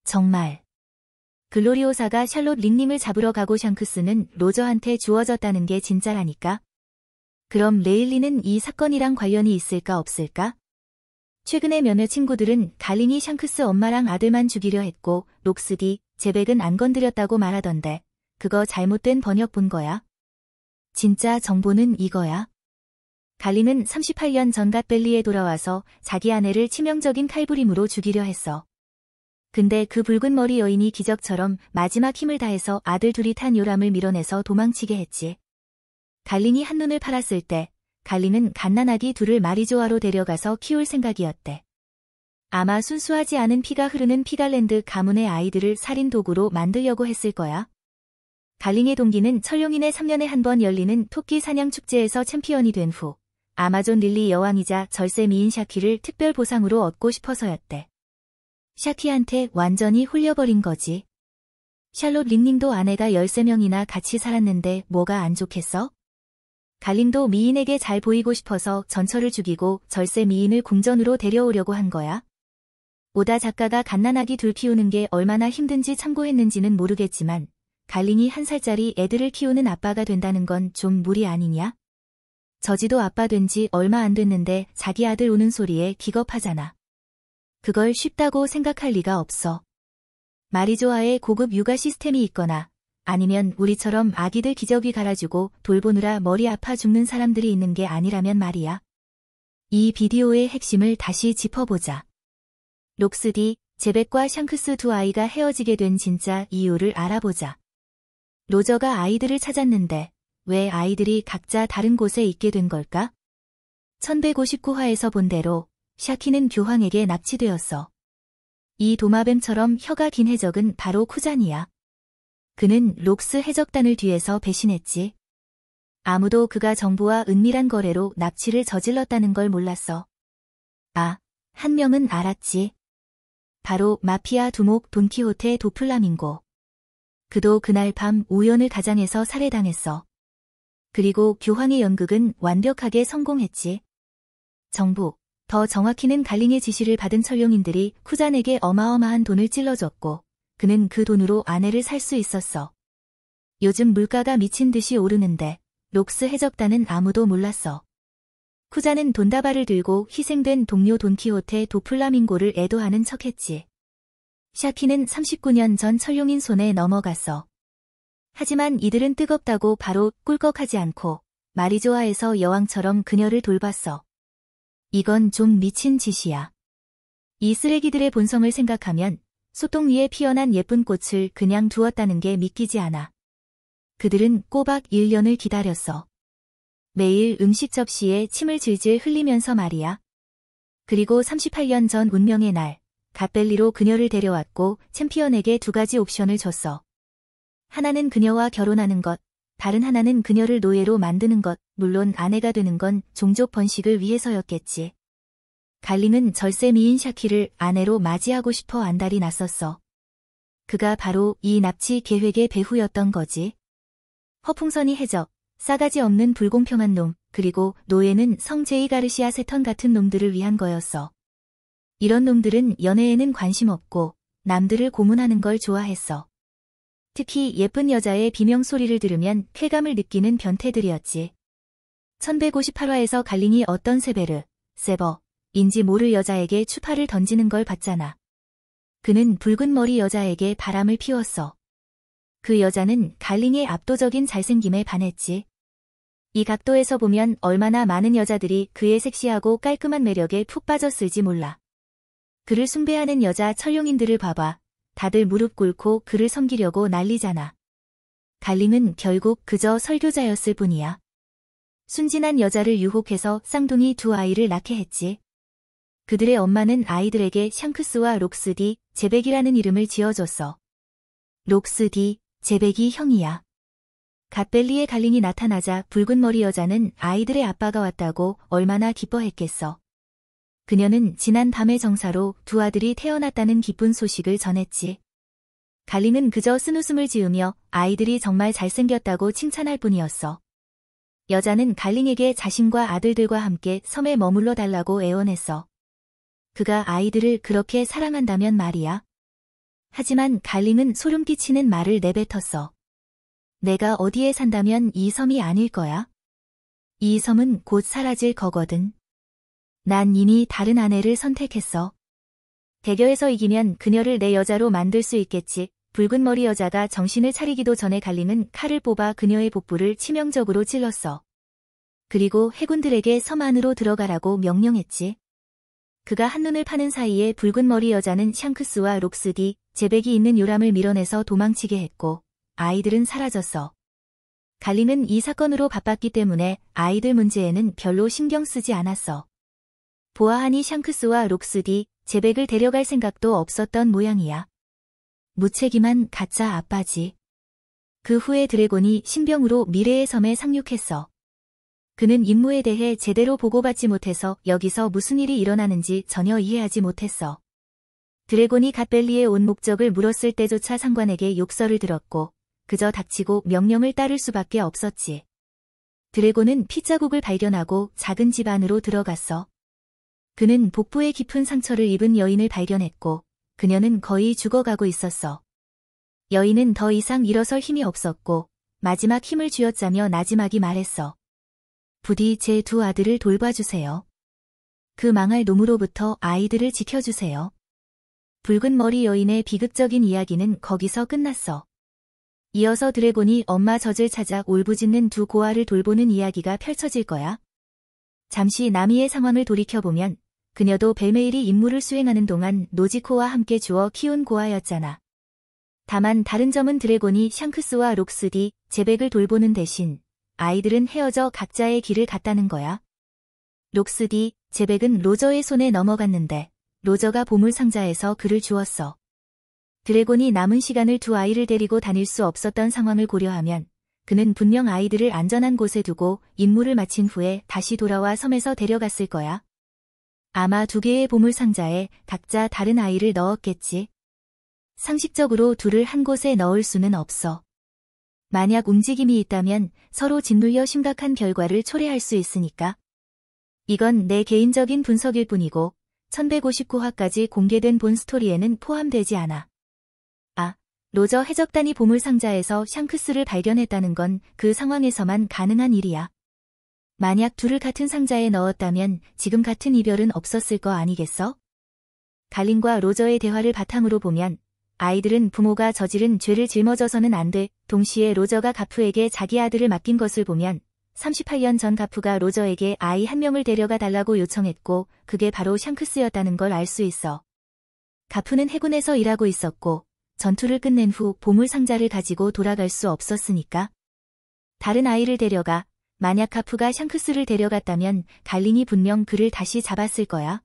정말. 글로리오사가 샬롯 링님을 잡으러 가고 샹크스는 로저한테 주어졌다는 게 진짜라니까? 그럼 레일리는 이 사건이랑 관련이 있을까 없을까? 최근에 몇몇 친구들은 갈링이 샹크스 엄마랑 아들만 죽이려 했고 록스디, 제백은 안 건드렸다고 말하던데 그거 잘못된 번역 본 거야? 진짜 정보는 이거야? 갈링은 38년 전 갓벨리에 돌아와서 자기 아내를 치명적인 칼부림으로 죽이려 했어. 근데 그 붉은 머리 여인이 기적처럼 마지막 힘을 다해서 아들 둘이 탄 요람을 밀어내서 도망치게 했지. 갈링이 한눈을 팔았을 때 갈링은 갓난아기 둘을 마리조아로 데려가서 키울 생각이었대. 아마 순수하지 않은 피가 흐르는 피갈랜드 가문의 아이들을 살인 도구로 만들려고 했을 거야. 갈링의 동기는 철룡인의 3년에 한 번 열리는 토끼 사냥 축제에서 챔피언이 된 후 아마존 릴리 여왕이자 절세 미인 샤키를 특별 보상으로 얻고 싶어서였대. 샤키한테 완전히 홀려버린 거지. 샬롯 링님도 아내가 13명이나 같이 살았는데 뭐가 안 좋겠어? 갈링도 미인에게 잘 보이고 싶어서 전처를 죽이고 절세 미인을 궁전으로 데려오려고 한 거야. 오다 작가가 갓난아기 둘 키우는 게 얼마나 힘든지 참고했는지는 모르겠지만 갈링이 1살짜리 애들을 키우는 아빠가 된다는 건 좀 무리 아니냐? 저지도 아빠 된 지 얼마 안 됐는데 자기 아들 우는 소리에 기겁하잖아. 그걸 쉽다고 생각할 리가 없어. 마리조아에 고급 육아 시스템이 있거나 아니면 우리처럼 아기들 기저귀 갈아주고 돌보느라 머리 아파 죽는 사람들이 있는 게 아니라면 말이야. 이 비디오의 핵심을 다시 짚어보자. 록스디, 제백과 샹크스 두 아이가 헤어지게 된 진짜 이유를 알아보자. 로저가 아이들을 찾았는데 왜 아이들이 각자 다른 곳에 있게 된 걸까? 1159화에서 본 대로 샤키는 교황에게 납치되었어. 이 도마뱀처럼 혀가 긴 해적은 바로 쿠잔이야. 그는 록스 해적단을 뒤에서 배신했지. 아무도 그가 정부와 은밀한 거래로 납치를 저질렀다는 걸 몰랐어. 아, 한 명은 알았지. 바로 마피아 두목 돈키호테 도플라밍고. 그도 그날 밤 우연을 가장해서 살해당했어. 그리고 교황의 연극은 완벽하게 성공했지. 정부, 더 정확히는 갈링의 지시를 받은 철룡인들이 쿠잔에게 어마어마한 돈을 찔러줬고 그는 그 돈으로 아내를 살 수 있었어. 요즘 물가가 미친 듯이 오르는데 록스 해적단은 아무도 몰랐어. 쿠잔은 돈다발을 들고 희생된 동료 돈키호테 도플라밍고를 애도하는 척했지. 샤키는 39년 전 철룡인 손에 넘어갔어. 하지만 이들은 뜨겁다고 바로 꿀꺽하지 않고 마리조아에서 여왕처럼 그녀를 돌봤어. 이건 좀 미친 짓이야. 이 쓰레기들의 본성을 생각하면 소똥 위에 피어난 예쁜 꽃을 그냥 두었다는 게 믿기지 않아. 그들은 꼬박 1년을 기다렸어. 매일 음식 접시에 침을 질질 흘리면서 말이야. 그리고 38년 전 운명의 날, 갓벨리로 그녀를 데려왔고 챔피언에게 2가지 옵션을 줬어. 하나는 그녀와 결혼하는 것, 다른 하나는 그녀를 노예로 만드는 것, 물론 아내가 되는 건 종족 번식을 위해서였겠지. 갈링은 절세 미인 샤키를 아내로 맞이하고 싶어 안달이 났었어. 그가 바로 이 납치 계획의 배후였던 거지. 허풍선이 해적, 싸가지 없는 불공평한 놈, 그리고 노예는 성 제이 가르시아 세턴 같은 놈들을 위한 거였어. 이런 놈들은 연애에는 관심 없고 남들을 고문하는 걸 좋아했어. 특히 예쁜 여자의 비명소리를 들으면 쾌감을 느끼는 변태들이었지. 1158화에서 갈링이 어떤 세베르, 세버인지 모를 여자에게 추파를 던지는 걸 봤잖아. 그는 붉은 머리 여자에게 바람을 피웠어. 그 여자는 갈링의 압도적인 잘생김에 반했지. 이 각도에서 보면 얼마나 많은 여자들이 그의 섹시하고 깔끔한 매력에 푹 빠졌을지 몰라. 그를 숭배하는 여자 철룡인들을 봐봐. 다들 무릎 꿇고 그를 섬기려고 난리잖아. 갈링은 결국 그저 설교자였을 뿐이야. 순진한 여자를 유혹해서 쌍둥이 2아이를 낳게 했지. 그들의 엄마는 아이들에게 샹크스와 록스디, 제백이라는 이름을 지어줬어. 록스디, 제백이 형이야. 갓벨리의 갈링이 나타나자 붉은 머리 여자는 아이들의 아빠가 왔다고 얼마나 기뻐했겠어. 그녀는 지난 밤의 정사로 2 아들이 태어났다는 기쁜 소식을 전했지. 갈링은 그저 쓴웃음을 지으며 아이들이 정말 잘생겼다고 칭찬할 뿐이었어. 여자는 갈링에게 자신과 아들들과 함께 섬에 머물러 달라고 애원했어. 그가 아이들을 그렇게 사랑한다면 말이야. 하지만 갈링은 소름 끼치는 말을 내뱉었어. 내가 어디에 산다면 이 섬이 아닐 거야? 이 섬은 곧 사라질 거거든. 난 이미 다른 아내를 선택했어. 대결에서 이기면 그녀를 내 여자로 만들 수 있겠지. 붉은 머리 여자가 정신을 차리기도 전에 갈림은 칼을 뽑아 그녀의 복부를 치명적으로 찔렀어. 그리고 해군들에게 섬 안으로 들어가라고 명령했지. 그가 한눈을 파는 사이에 붉은 머리 여자는 샹크스와 록스디, 제백이 있는 요람을 밀어내서 도망치게 했고 아이들은 사라졌어. 갈림은 이 사건으로 바빴기 때문에 아이들 문제에는 별로 신경 쓰지 않았어. 보아하니 샹크스와 록스디, 제백을 데려갈 생각도 없었던 모양이야. 무책임한 가짜 아빠지. 그 후에 드래곤이 신병으로 미래의 섬에 상륙했어. 그는 임무에 대해 제대로 보고받지 못해서 여기서 무슨 일이 일어나는지 전혀 이해하지 못했어. 드래곤이 갓벨리에 온 목적을 물었을 때조차 상관에게 욕설을 들었고 그저 닥치고 명령을 따를 수밖에 없었지. 드래곤은 핏자국을 발견하고 작은 집 안으로 들어갔어. 그는 복부에 깊은 상처를 입은 여인을 발견했고 그녀는 거의 죽어가고 있었어. 여인은 더 이상 일어설 힘이 없었고 마지막 힘을 쥐어짜며 나지막이 말했어. 부디 제 두 아들을 돌봐주세요. 그 망할 놈으로부터 아이들을 지켜주세요. 붉은 머리 여인의 비극적인 이야기는 거기서 끝났어. 이어서 드래곤이 엄마 젖을 찾아 울부짖는 두 고아를 돌보는 이야기가 펼쳐질 거야. 잠시 나미의 상황을 돌이켜보면 그녀도 벨메일이 임무를 수행하는 동안 노지코와 함께 주워 키운 고아였잖아. 다만 다른 점은 드래곤이 샹크스와 록스디, 제백을 돌보는 대신 아이들은 헤어져 각자의 길을 갔다는 거야. 록스디, 제백은 로저의 손에 넘어갔는데 로저가 보물상자에서 그를 주었어. 드래곤이 남은 시간을 두 아이를 데리고 다닐 수 없었던 상황을 고려하면 그는 분명 아이들을 안전한 곳에 두고 임무를 마친 후에 다시 돌아와 섬에서 데려갔을 거야. 아마 두 개의 보물상자에 각자 다른 아이를 넣었겠지. 상식적으로 둘을 한 곳에 넣을 수는 없어. 만약 움직임이 있다면 서로 짓눌려 심각한 결과를 초래할 수 있으니까. 이건 내 개인적인 분석일 뿐이고 1159화까지 공개된 본 스토리에는 포함되지 않아. 아, 로저 해적단이 보물상자에서 샹크스를 발견했다는 건 그 상황에서만 가능한 일이야. 만약 둘을 같은 상자에 넣었다면 지금 같은 이별은 없었을 거 아니겠어? 갈린과 로저의 대화를 바탕으로 보면 아이들은 부모가 저지른 죄를 짊어져서는 안 돼. 동시에 로저가 가프에게 자기 아들을 맡긴 것을 보면 38년 전 가프가 로저에게 아이 한 명을 데려가 달라고 요청했고 그게 바로 샹크스였다는 걸 알 수 있어. 가프는 해군에서 일하고 있었고 전투를 끝낸 후 보물상자를 가지고 돌아갈 수 없었으니까. 다른 아이를 데려가 만약 가프가 샹크스를 데려갔다면 갈린이 분명 그를 다시 잡았을 거야.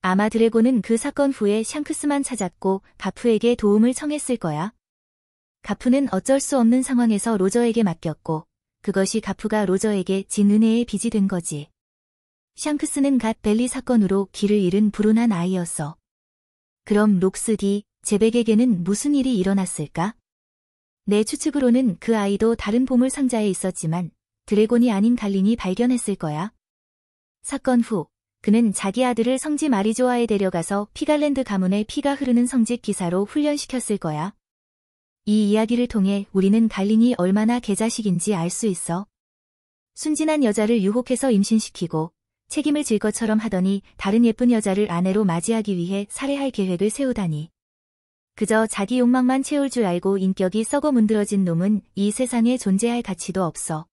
아마 드래곤은 그 사건 후에 샹크스만 찾았고 가프에게 도움을 청했을 거야. 가프는 어쩔 수 없는 상황에서 로저에게 맡겼고 그것이 가프가 로저에게 진 은혜의 빚이 된 거지. 샹크스는 갓 벨리 사건으로 길을 잃은 불운한 아이였어. 그럼 록스디, 제백에게는 무슨 일이 일어났을까? 내 추측으로는 그 아이도 다른 보물 상자에 있었지만 드래곤이 아닌 갈린이 발견했을 거야. 사건 후 그는 자기 아들을 성지 마리조아에 데려가서 피갈랜드 가문의 피가 흐르는 성직 기사로 훈련시켰을 거야. 이 이야기를 통해 우리는 갈린이 얼마나 개자식인지 알 수 있어. 순진한 여자를 유혹해서 임신시키고 책임을 질 것처럼 하더니 다른 예쁜 여자를 아내로 맞이하기 위해 살해할 계획을 세우다니. 그저 자기 욕망만 채울 줄 알고 인격이 썩어 문드러진 놈은 이 세상에 존재할 가치도 없어.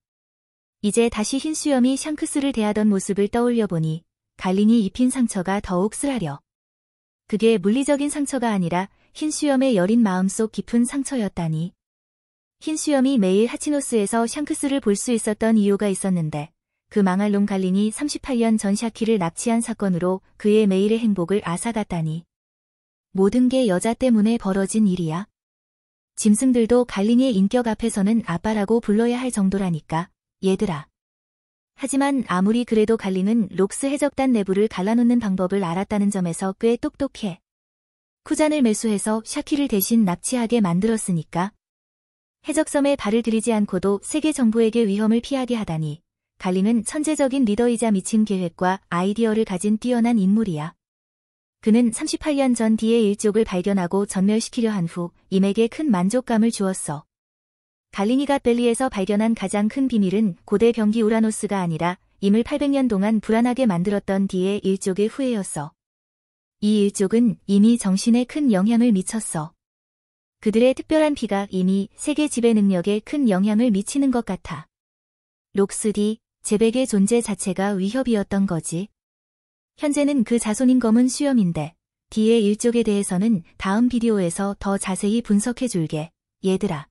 이제 다시 흰 수염이 샹크스를 대하던 모습을 떠올려보니 갈린이 입힌 상처가 더욱 쓰라려. 그게 물리적인 상처가 아니라 흰 수염의 여린 마음속 깊은 상처였다니. 흰 수염이 매일 하치노스에서 샹크스를 볼 수 있었던 이유가 있었는데 그 망할 놈 갈린이 38년 전 샤키를 납치한 사건으로 그의 매일의 행복을 앗아갔다니. 모든 게 여자 때문에 벌어진 일이야. 짐승들도 갈린이의 인격 앞에서는 아빠라고 불러야 할 정도라니까. 얘들아. 하지만 아무리 그래도 갈린은 록스 해적단 내부를 갈라놓는 방법을 알았다는 점에서 꽤 똑똑해. 쿠잔을 매수해서 샤키를 대신 납치하게 만들었으니까. 해적섬에 발을 들이지 않고도 세계 정부에게 위험을 피하게 하다니. 갈린은 천재적인 리더이자 미친 계획과 아이디어를 가진 뛰어난 인물이야. 그는 38년 전 D의 일족을 발견하고 전멸시키려 한 후 임에게 큰 만족감을 주었어. 갈리니가 벨리에서 발견한 가장 큰 비밀은 고대 병기 우라노스가 아니라 임을 800년 동안 불안하게 만들었던 D의 일족의 후예였어. 이 일족은 이미 정신에 큰 영향을 미쳤어. 그들의 특별한 피가 이미 세계 지배 능력에 큰 영향을 미치는 것 같아. 록스 D, 제백의 존재 자체가 위협이었던 거지. 현재는 그 자손인 검은 수염인데 D의 일족에 대해서는 다음 비디오에서 더 자세히 분석해 줄게, 얘들아.